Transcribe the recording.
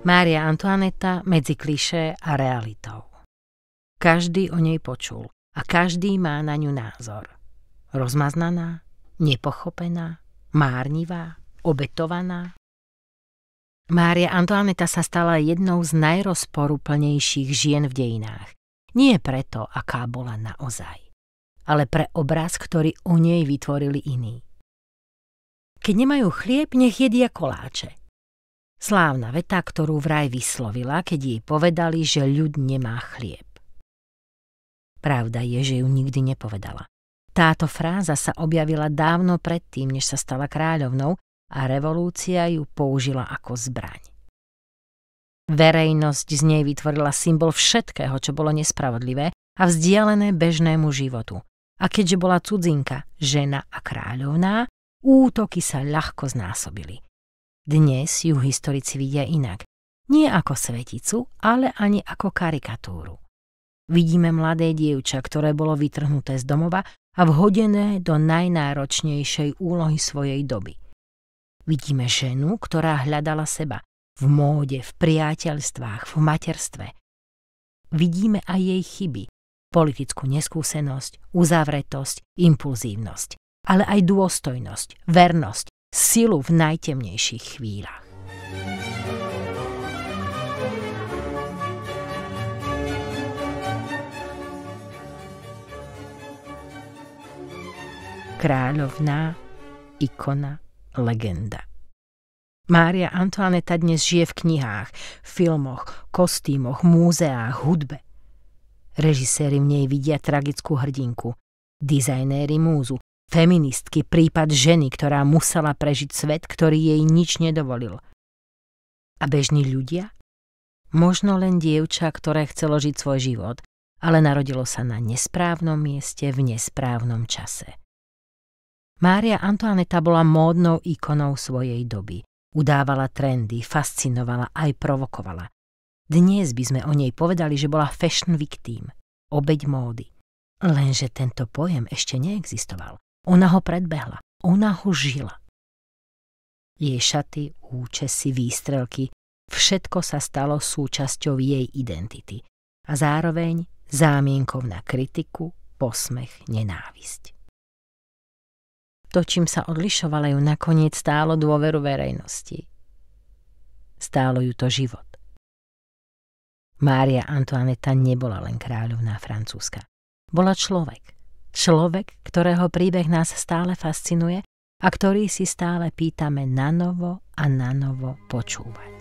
Mária Antoaneta medzi klišé a realitou. Každý o nej počul a každý má na ňu názor. Rozmaznaná, nepochopená, márnivá, obetovaná. Mária Antoaneta sa stala jednou z najrozporuplnejších žien v dejinách. Nie preto, aká bola naozaj, ale pre obraz, ktorý o nej vytvorili iní. Keď nemajú chlieb, nech jedia koláče. Slávna veta, ktorú vraj vyslovila, keď jej povedali, že ľud nemá chlieb. Pravda je, že ju nikdy nepovedala. Táto fráza sa objavila dávno predtým, než sa stala kráľovnou a revolúcia ju použila ako zbraň. Verejnosť z nej vytvorila symbol všetkého, čo bolo nespravodlivé a vzdialené bežnému životu. A keďže bola cudzinka, žena a kráľovná, útoky sa ľahko znásobili. Dnes ju historici vidia inak. Nie ako sveticu, ale ani ako karikatúru. Vidíme mladé dievča, ktoré bolo vytrhnuté z domova a vhodené do najnáročnejšej úlohy svojej doby. Vidíme ženu, ktorá hľadala seba v móde, v priateľstvách, v materstve. Vidíme aj jej chyby, politickú neskúsenosť, uzavretosť, impulzívnosť, ale aj dôstojnosť, vernosť, silu v najtemnejších chvíľach. Kráľovná, ikona, legenda. Mária Antoaneta dnes žije v knihách, filmoch, kostýmoch, múzeách, hudbe. Režiséri v nej vidia tragickú hrdinku, dizajnéri múzu, feministky, prípad ženy, ktorá musela prežiť svet, ktorý jej nič nedovolil. A bežní ľudia? Možno len dievča, ktoré chcelo žiť svoj život, ale narodilo sa na nesprávnom mieste v nesprávnom čase. Mária Antoaneta bola módnou ikonou svojej doby. Udávala trendy, fascinovala aj provokovala. Dnes by sme o nej povedali, že bola fashion victim, obeť módy. Lenže tento pojem ešte neexistoval. Ona ho predbehla, ona ho žila. Jej šaty, účesy, výstrelky, všetko sa stalo súčasťou jej identity a zároveň zámienkou na kritiku, posmech, nenávisť. To, čím sa odlišovala, ju nakoniec stálo dôveru verejnosti. Stálo ju to život. Mária Antoaneta nebola len kráľovná francúzska. Bola človek. Človek, ktorého príbeh nás stále fascinuje a ktorý si stále pýtame nanovo a nanovo počúvať.